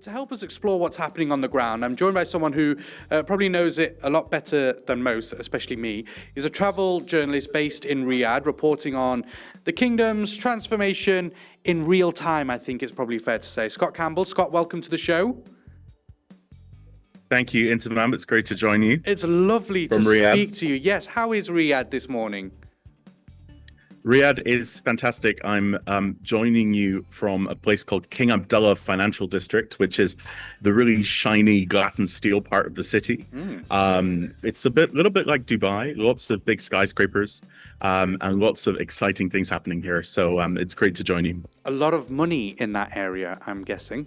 to help us explore what's happening on the ground, I'm joined by someone who probably knows it a lot better than most, especially me. He's a travel journalist based in Riyadh, reporting on the kingdom's transformation in real time, I think it's probably fair to say. Scott Campbell. Scott, welcome to the show. Thank you, Inzamam. It's great to join you. It's lovely to speak to you. Yes, how is Riyadh this morning? Riyadh is fantastic. I'm joining you from a place called King Abdullah Financial District, which is the really shiny glass and steel part of the city. It's a little bit like Dubai, lots of big skyscrapers and lots of exciting things happening here. So it's great to join you. A lot of money in that area, I'm guessing.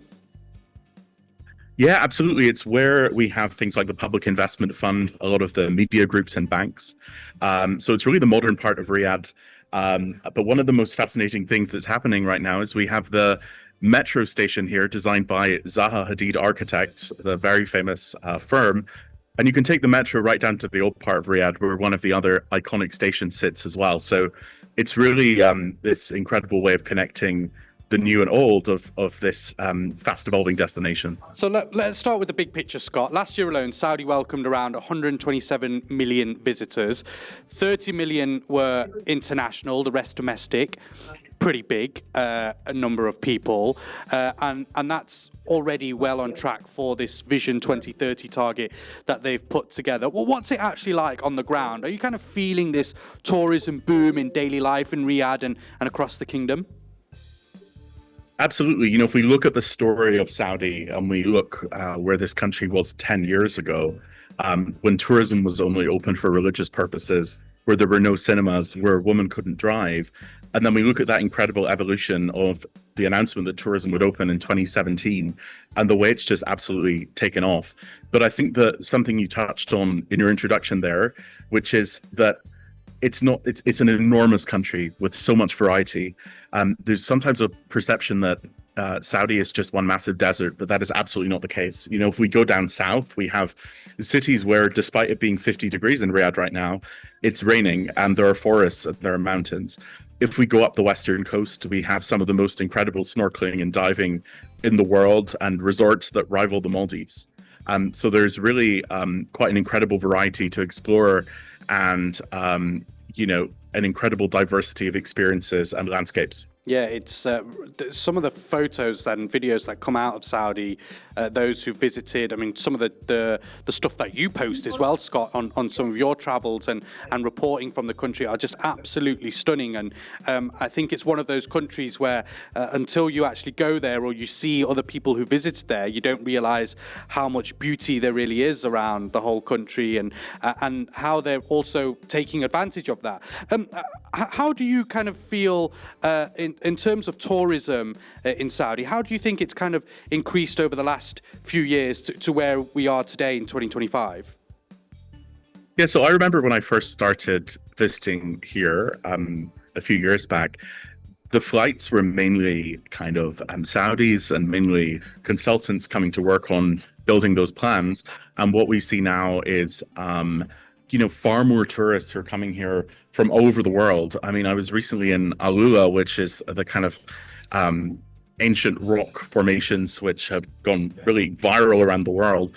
Yeah, absolutely. It's where we have things like the Public Investment Fund, a lot of the media groups and banks. So it's really the modern part of Riyadh. But one of the most fascinating things that's happening right now is we have the metro station here designed by Zaha Hadid Architects, the very famous firm. And you can take the metro right down to the old part of Riyadh where one of the other iconic stations sits as well. So it's really this incredible way of connecting the new and old of this fast evolving destination. So let's start with the big picture, Scott. Last year alone, Saudi welcomed around 127 million visitors. 30 million were international, the rest domestic. Pretty big a number of people. And that's already well on track for this Vision 2030 target that they've put together. Well, what's it actually like on the ground? Are you kind of feeling this tourism boom in daily life in Riyadh and across the kingdom? Absolutely. You know, if we look at the story of Saudi and we look where this country was 10 years ago, when tourism was only open for religious purposes, where there were no cinemas, where a woman couldn't drive. And then we look at that incredible evolution of the announcement that tourism would open in 2017 and the way it's just absolutely taken off. But I think that something you touched on in your introduction there, which is that it's an enormous country with so much variety. There's sometimes a perception that Saudi is just one massive desert, but that is absolutely not the case. You know, if we go down south, we have cities where, despite it being 50 degrees in Riyadh right now, it's raining and there are forests and there are mountains. If we go up the western coast, we have some of the most incredible snorkeling and diving in the world and resorts that rival the Maldives. So there's really quite an incredible variety to explore and, an incredible diversity of experiences and landscapes. Yeah, it's some of the photos and videos that come out of Saudi, those who visited, I mean, some of the stuff that you post as well, Scott, on some of your travels and reporting from the country are just absolutely stunning. And I think it's one of those countries where until you actually go there or you see other people who visited there, you don't realize how much beauty there really is around the whole country and how they're also taking advantage of that. How do you kind of feel in terms of tourism in Saudi? How do you think it's kind of increased over the last few years to where we are today in 2025? Yeah, so I remember when I first started visiting here a few years back, the flights were mainly kind of Saudis and mainly consultants coming to work on building those plans. And what we see now is far more tourists who are coming here from all over the world. I mean, I was recently in Alula, which is the kind of ancient rock formations which have gone really viral around the world.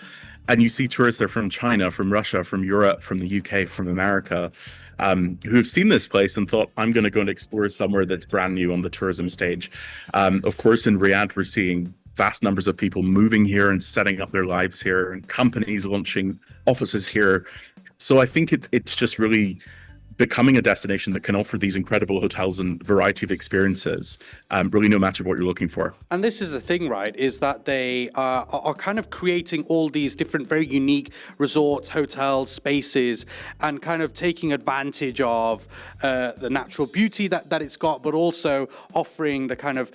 And you see tourists there from China, from Russia, from Europe, from the UK, from America, who have seen this place and thought, I'm going to go and explore somewhere that's brand new on the tourism stage. Of course, in Riyadh, we're seeing vast numbers of people moving here and setting up their lives here and companies launching offices here. So I think it's just really becoming a destination that can offer these incredible hotels and variety of experiences, really no matter what you're looking for. And this is the thing, right, is that they are kind of creating all these different, very unique resorts, hotels, spaces, and kind of taking advantage of the natural beauty that it's got, but also offering the kind of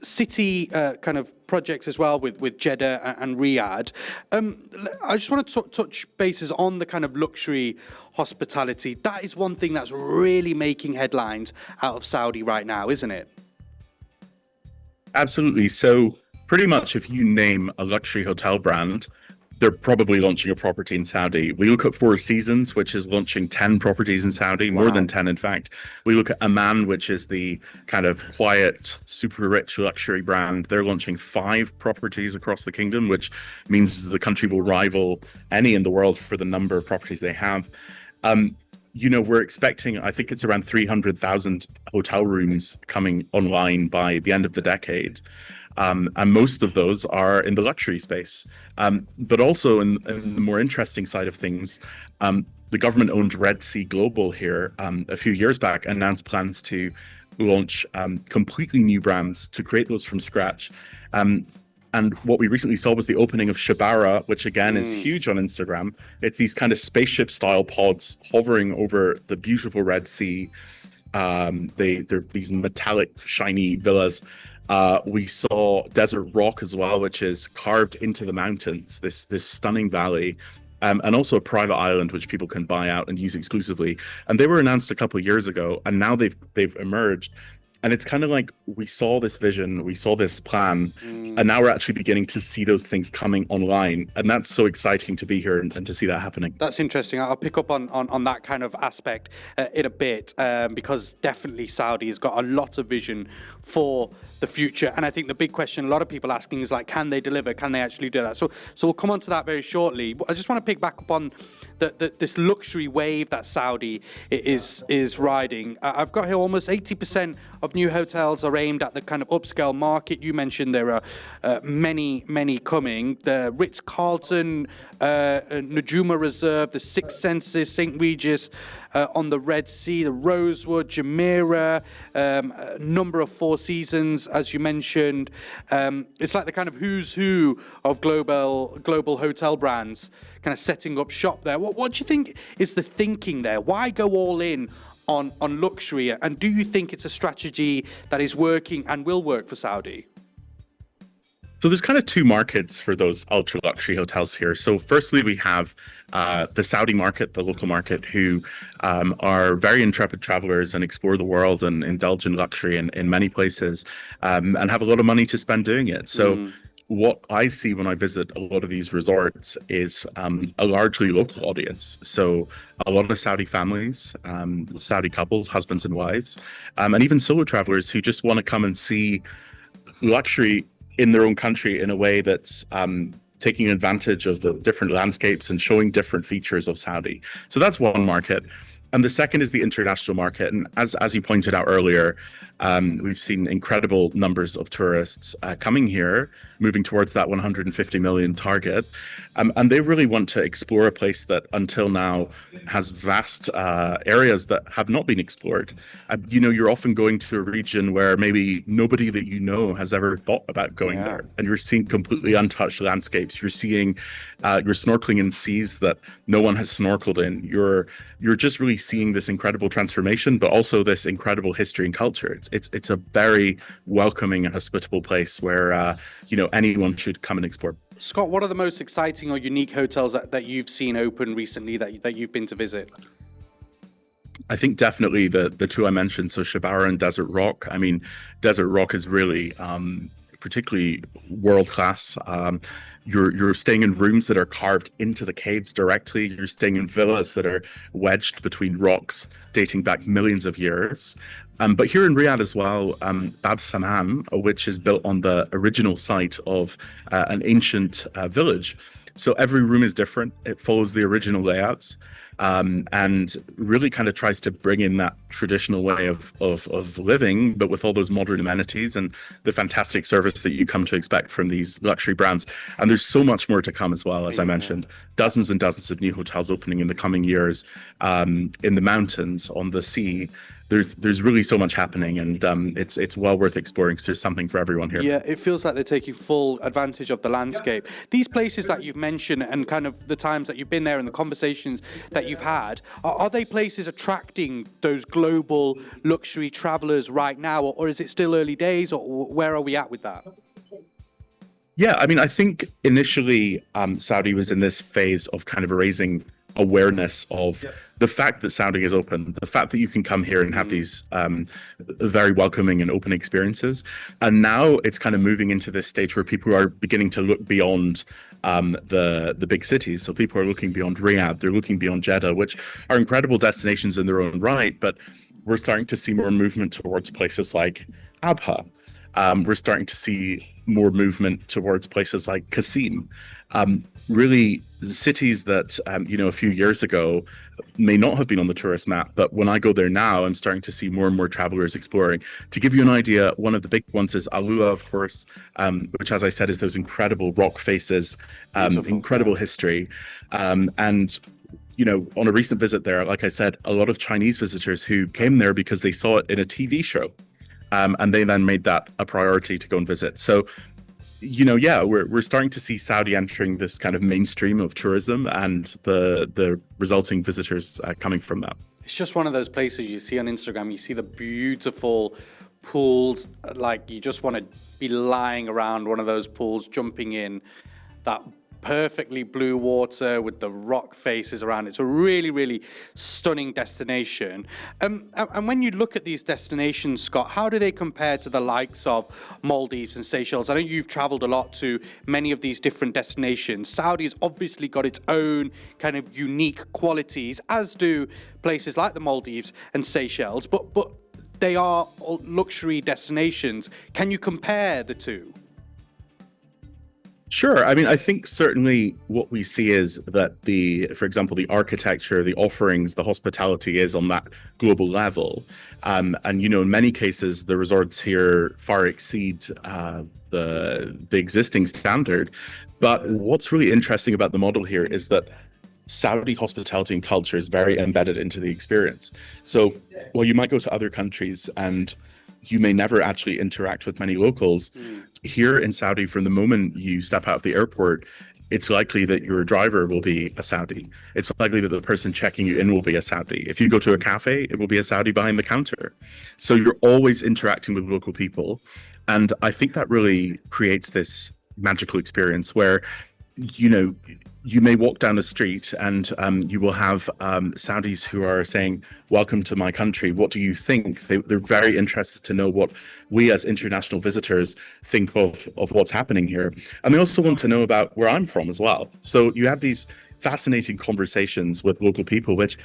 city kind of projects as well with Jeddah and Riyadh. I just want to touch bases on the kind of luxury hospitality. That is one thing that's really making headlines out of Saudi right now, isn't it? Absolutely. So pretty much if you name a luxury hotel brand, they're probably launching a property in Saudi. We look at Four Seasons, which is launching 10 properties in Saudi, more than 10, in fact. We look at Aman, which is the kind of quiet, super rich luxury brand. They're launching 5 properties across the kingdom, which means the country will rival any in the world for the number of properties they have. We're expecting, I think it's around 300,000 hotel rooms coming online by the end of the decade. And most of those are in the luxury space. But also in the more interesting side of things, the government-owned Red Sea Global here a few years back announced plans to launch completely new brands, to create those from scratch. And what we recently saw was the opening of Shabara, which again is huge on Instagram. It's these kind of spaceship-style pods hovering over the beautiful Red Sea. They're these metallic, shiny villas. We saw Desert Rock as well, which is carved into the mountains, this stunning valley, and also a private island which people can buy out and use exclusively. And they were announced a couple of years ago, and now they've emerged. And it's kind of like we saw this vision, we saw this plan, and now we're actually beginning to see those things coming online. And that's so exciting to be here and to see that happening. That's interesting. I'll pick up on that kind of aspect in a bit, because definitely Saudi has got a lot of vision for the future. And I think the big question a lot of people are asking is like, can they deliver? Can they actually do that? So we'll come on to that very shortly. I just want to pick back up on this luxury wave that Saudi is riding. I've got here almost 80% of new hotels are aimed at the kind of upscale market. You mentioned there are many coming. The Ritz-Carlton, Najuma Reserve, the Six Senses, St. Regis on the Red Sea, the Rosewood, Jumeirah, a number of Four Seasons, as you mentioned. It's like the kind of who's who of global hotel brands kind of setting up shop there. What do you think is the thinking there? Why go all in on luxury? And do you think it's a strategy that is working and will work for Saudi? So there's kind of 2 markets for those ultra luxury hotels here. So firstly, we have the Saudi market, the local market, who are very intrepid travelers and explore the world and indulge in luxury in many places, and have a lot of money to spend doing it. So what I see when I visit a lot of these resorts is a largely local audience. So a lot of Saudi families, Saudi couples, husbands and wives, and even solo travelers who just want to come and see luxury in their own country in a way that's taking advantage of the different landscapes and showing different features of Saudi. So that's one market. And the second is the international market. And as you pointed out earlier, we've seen incredible numbers of tourists coming here, moving towards that 150 million target. And they really want to explore a place that until now has vast areas that have not been explored. You're often going to a region where maybe nobody that you know has ever thought about going there. And you're seeing completely untouched landscapes. You're snorkeling in seas that no one has snorkeled in. You're just really seeing this incredible transformation, but also this incredible history and culture. It's a very welcoming and hospitable place where anyone should come and explore. Scott, what are the most exciting or unique hotels that you've seen open recently that you've been to visit? I think definitely the 2 I mentioned, so Shabara and Desert Rock. I mean, Desert Rock is really particularly world class. You're staying in rooms that are carved into the caves directly. You're staying in villas that are wedged between rocks dating back millions of years. But here in Riyadh as well, Bab Saman, which is built on the original site of an ancient village. So every room is different. It follows the original layouts, and really kind of tries to bring in that traditional way of living, but with all those modern amenities and the fantastic service that you come to expect from these luxury brands. And there's so much more to come as well, as I mentioned. Dozens and dozens of new hotels opening in the coming years, in the mountains, on the sea. There's really so much happening, and it's well worth exploring because there's something for everyone here. Yeah, it feels like they're taking full advantage of the landscape. These places that you've mentioned and kind of the times that you've been there and the conversations that you've had, are they places attracting those global luxury travelers right now, or is it still early days, or where are we at with that? Yeah, I mean, I think initially Saudi was in this phase of kind of raising awareness of the fact that Saudi is open, the fact that you can come here and have these very welcoming and open experiences. And now it's kind of moving into this stage where people are beginning to look beyond the big cities. So people are looking beyond Riyadh, they're looking beyond Jeddah, which are incredible destinations in their own right, but we're starting to see more movement towards places like Abha. We're starting to see more movement towards places like Qasim. Really, cities that, a few years ago may not have been on the tourist map, but when I go there now, I'm starting to see more and more travelers exploring. To give you an idea, one of the big ones is Alua, of course, which, as I said, is those incredible rock faces, incredible history. And on a recent visit there, like I said, a lot of Chinese visitors who came there because they saw it in a TV show. And they then made that a priority to go and visit. So, we're starting to see Saudi entering this kind of mainstream of tourism and the resulting visitors coming from that. It's just one of those places you see on Instagram. You see the beautiful pools, like you just want to be lying around one of those pools, jumping in that perfectly blue water with the rock faces around it. It's a really, really stunning destination. And when you look at these destinations, Scott, how do they compare to the likes of Maldives and Seychelles? I know you've traveled a lot to many of these different destinations. Saudi's obviously got its own kind of unique qualities, as do places like the Maldives and Seychelles, but they are luxury destinations. Can you compare the two? Sure. I mean, I think certainly what we see is that for example, the architecture, the offerings, the hospitality is on that global level. And, in many cases, the resorts here far exceed the existing standard. But what's really interesting about the model here is that Saudi hospitality and culture is very embedded into the experience. So while you might go to other countries and you may never actually interact with many locals, here in Saudi, from the moment you step out of the airport, it's likely that your driver will be a Saudi. It's likely that the person checking you in will be a Saudi. If you go to a cafe, it will be a Saudi behind the counter. So you're always interacting with local people. And I think that really creates this magical experience where, you may walk down a street and you will have Saudis who are saying, "Welcome to my country. What do you think?" They're very interested to know what we as international visitors think of what's happening here. And they also want to know about where I'm from as well. So you have these fascinating conversations with local people, which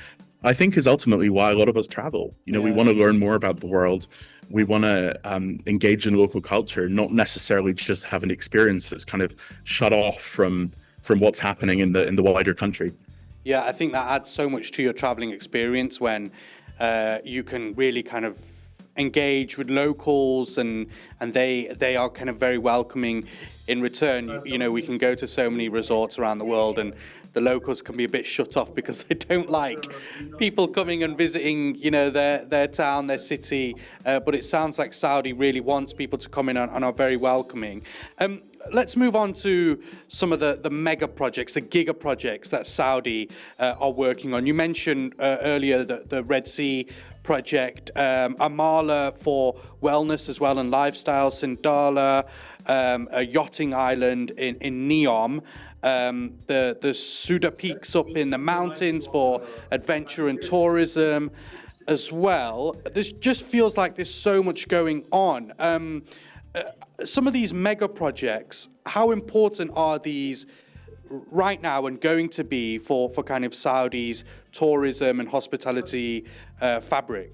I think is ultimately why a lot of us travel. We want to learn more about the world. We want to engage in local culture, not necessarily just have an experience that's kind of shut off from what's happening in the wider country. Yeah, I think that adds so much to your traveling experience when you can really kind of engage with locals and they are kind of very welcoming in return. We can go to so many resorts around the world and the locals can be a bit shut off because they don't like people coming and visiting, their town, their city. But it sounds like Saudi really wants people to come in and are very welcoming. Let's move on to some of the mega projects, the giga projects that Saudi are working on. You mentioned earlier the Red Sea project, Amala for wellness as well and lifestyle, Sindala, a yachting island in Neom, the Suda Peaks up in the mountains for adventure and tourism as well. This just feels like there's so much going on. Some of these mega projects, how important are these right now and going to be for kind of Saudi's tourism and hospitality fabric?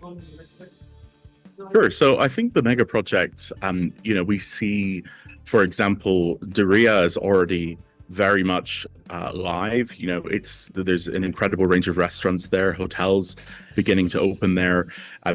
Sure. So I think the mega projects, we see, for example, Diriyah is already very much live. There's an incredible range of restaurants there, hotels beginning to open there,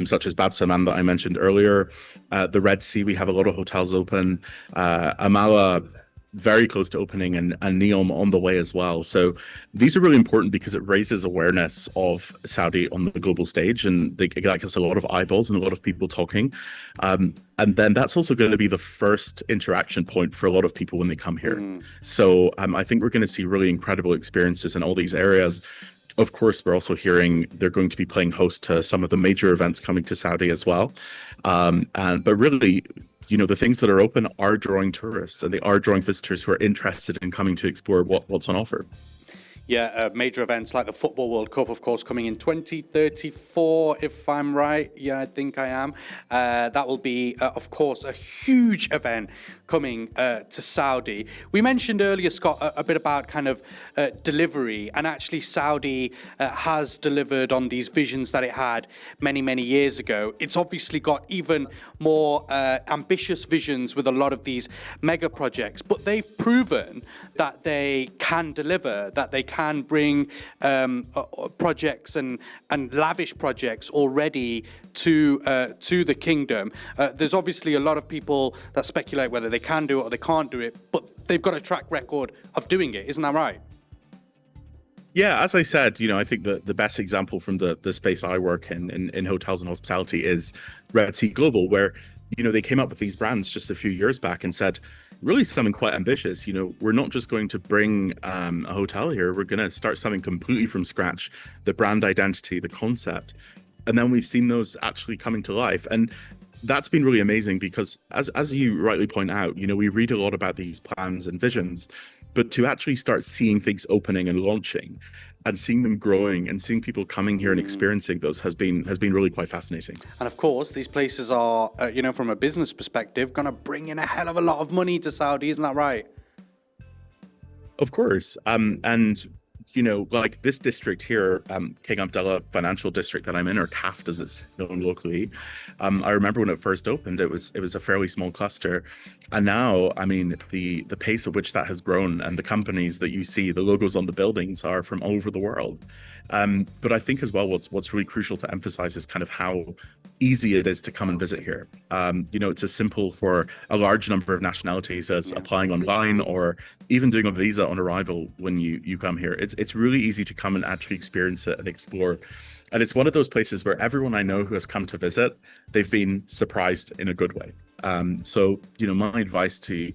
such as Bab Saman that I mentioned earlier. The Red Sea, we have a lot of hotels open. Amala, very close to opening, and Neom on the way as well. So these are really important because it raises awareness of Saudi on the global stage, and that gets a lot of eyeballs and a lot of people talking. And then that's also going to be the first interaction point for a lot of people when they come here. So I think we're going to see really incredible experiences in all these areas. Of course, we're also hearing they're going to be playing host to some of the major events coming to Saudi as well. But really, the things that are open are drawing tourists and they are drawing visitors who are interested in coming to explore what's on offer. Yeah, major events like the Football World Cup, of course, coming in 2034, if I'm right. Yeah, I think I am. That will be, of course, a huge event coming to Saudi. We mentioned earlier, Scott, a bit about kind of delivery, and actually Saudi has delivered on these visions that it had many, many years ago. It's obviously got even more ambitious visions with a lot of these mega projects, but they've proven that they can deliver, that they can bring projects and lavish projects already to the kingdom. There's obviously a lot of people that speculate whether they can do it or they can't do it, but they've got a track record of doing it. Isn't that right? Yeah, as I said, I think the best example from the space I work in hotels and hospitality is Red Sea Global, where, they came up with these brands just a few years back and said, really something quite ambitious. We're not just going to bring a hotel here. We're going to start something completely from scratch, the brand identity, the concept. And then we've seen those actually coming to life. And that's been really amazing because as you rightly point out, we read a lot about these plans and visions, but to actually start seeing things opening and launching and seeing them growing and seeing people coming here and experiencing those has been really quite fascinating. And of course, these places are, from a business perspective, going to bring in a hell of a lot of money to Saudi. Isn't that right? Of course. And like this district here, King Abdullah Financial District that I'm in, or CAFT as it's known locally. I remember when it first opened, it was a fairly small cluster. And now, the pace at which that has grown and the companies that you see, the logos on the buildings are from all over the world. But I think as well, what's really crucial to emphasize is kind of how easy it is to come and visit here. It's as simple for a large number of nationalities as applying online or even doing a visa on arrival when you come here. It's really easy to come and actually experience it and explore. And it's one of those places where everyone I know who has come to visit, they've been surprised in a good way. So my advice to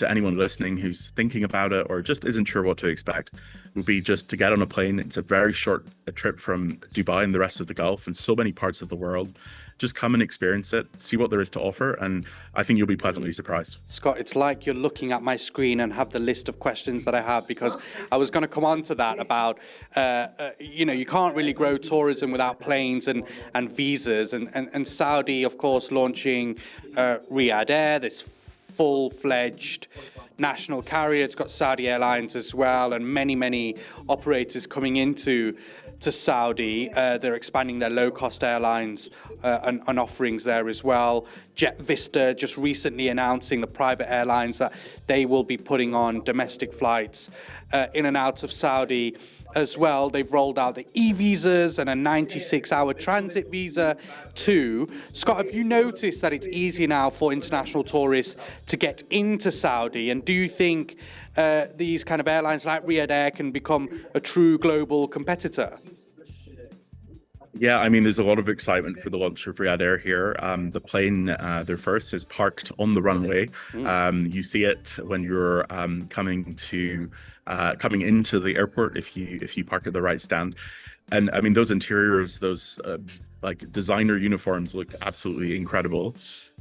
anyone listening who's thinking about it or just isn't sure what to expect would be just to get on a plane. It's a very short trip from Dubai and the rest of the Gulf and so many parts of the world. Just come and experience it, see what there is to offer, and I think you'll be pleasantly surprised. Scott, it's like you're looking at my screen and have the list of questions that I have, because I was going to come on to that about, you can't really grow tourism without planes and visas, and Saudi, of course, launching Riyadh Air, this full-fledged national carrier. It's got Saudi Airlines as well, and many operators coming into Saudi. They're expanding their low-cost airlines and offerings there as well. Jet Vista just recently announcing the private airlines that they will be putting on domestic flights in and out of Saudi as well. They've rolled out the e-visas and a 96-hour transit visa too. Scott, have you noticed that it's easier now for international tourists to get into Saudi? And do you think these kind of airlines like Riyadh Air can become a true global competitor? Yeah, there's a lot of excitement for the launch of Riyadh Air here. The plane, their first, is parked on the runway. You see it when you're coming into the airport if you park at the right stand. And those interiors, those like designer uniforms look absolutely incredible.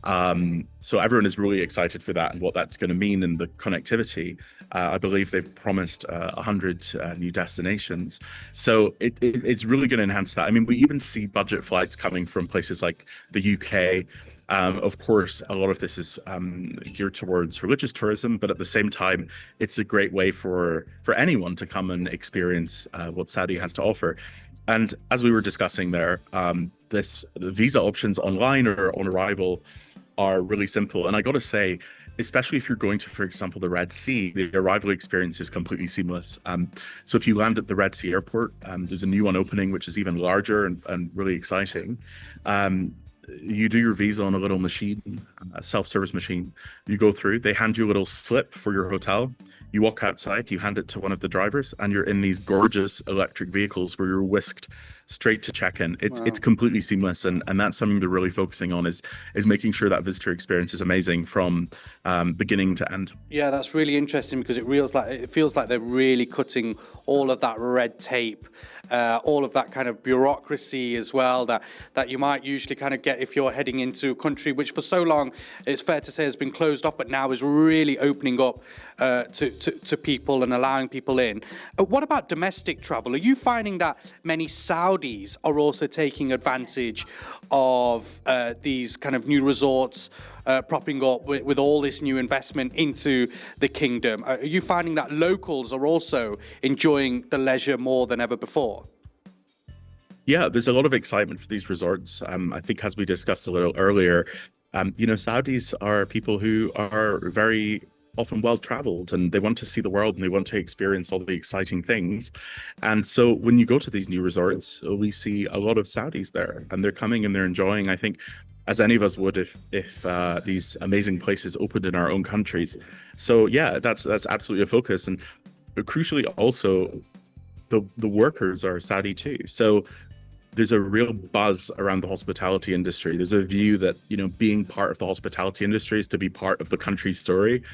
So everyone is really excited for that and what that's going to mean in the connectivity. I believe they've promised 100 new destinations. So it's really going to enhance that. We even see budget flights coming from places like the UK. Of course, a lot of this is geared towards religious tourism, but at the same time, it's a great way for anyone to come and experience what Saudi has to offer. And as we were discussing there, the visa options online or on arrival are really simple. And I got to say, especially if you're going to, for example, the Red Sea, the arrival experience is completely seamless. So if you land at the Red Sea airport, there's a new one opening, which is even larger and really exciting. You do your visa on a little machine, a self-service machine. You go through, they hand you a little slip for your hotel. You walk outside, you hand it to one of the drivers, and you're in these gorgeous electric vehicles where you're whisked straight to check-in. It's completely seamless, and that's something they're really focusing on is making sure that visitor experience is amazing from beginning to end. Yeah, that's really interesting because it feels like they're really cutting all of that red tape, all of that kind of bureaucracy as well that you might usually kind of get if you're heading into a country which for so long, it's fair to say, has been closed off, but now is really opening up to to people and allowing people in. What about domestic travel? Are you finding that many Saudis are also taking advantage of these kind of new resorts propping up with all this new investment into the kingdom? Are you finding that locals are also enjoying the leisure more than ever before? Yeah, there's a lot of excitement for these resorts. I think, as we discussed a little earlier, Saudis are people who are very often well-traveled, and they want to see the world and they want to experience all the exciting things. And so when you go to these new resorts, we see a lot of Saudis there, and they're coming and they're enjoying, I think, as any of us would if these amazing places opened in our own countries. So yeah, that's absolutely a focus. And crucially also, the workers are Saudi too. So there's a real buzz around the hospitality industry. There's a view that, being part of the hospitality industry is to be part of the country's story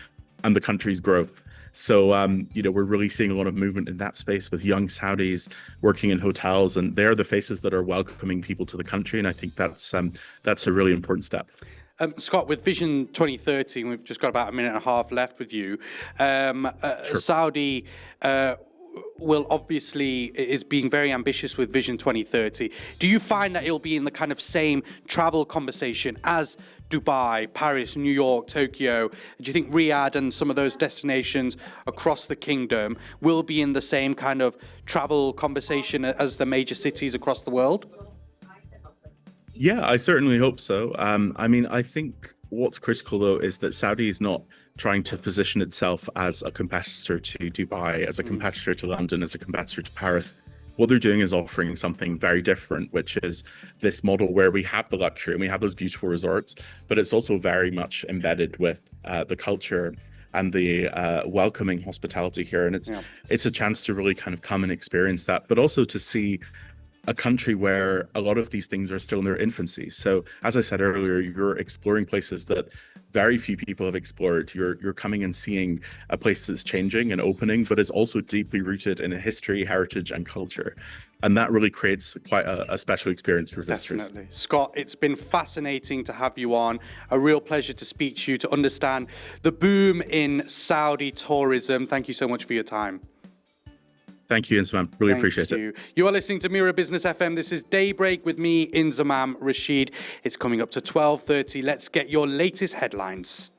and the country's growth. So, we're really seeing a lot of movement in that space with young Saudis working in hotels, and they're the faces that are welcoming people to the country. And I think that's a really important step. Scott, with Vision 2030, we've just got about a minute and a half left with you. Sure. Saudi will obviously is being very ambitious with Vision 2030. Do you find that it'll be in the kind of same travel conversation as Dubai, Paris, New York, Tokyo? Do you think Riyadh and some of those destinations across the kingdom will be in the same kind of travel conversation as the major cities across the world? Yeah, I certainly hope so. I think what's critical, though, is that Saudi is not trying to position itself as a competitor to Dubai, as a competitor to London, as a competitor to Paris. What they're doing is offering something very different, which is this model where we have the luxury and we have those beautiful resorts, but it's also very much embedded with the culture and the welcoming hospitality here. And it's a chance to really kind of come and experience that, but also to see a country where a lot of these things are still in their infancy. So as I said earlier, you're exploring places that very few people have explored. You're coming and seeing a place that's changing and opening, but is also deeply rooted in a history, heritage, and culture. And that really creates quite a special experience for visitors. Definitely. Scott, it's been fascinating to have you on. A real pleasure to speak to you, to understand the boom in Saudi tourism. Thank you so much for your time. Thank you, Inzamam. Really appreciate it. You are listening to Mira Business FM. This is Daybreak with me, Inzamam Rashid. It's coming up to 12:30. Let's get your latest headlines.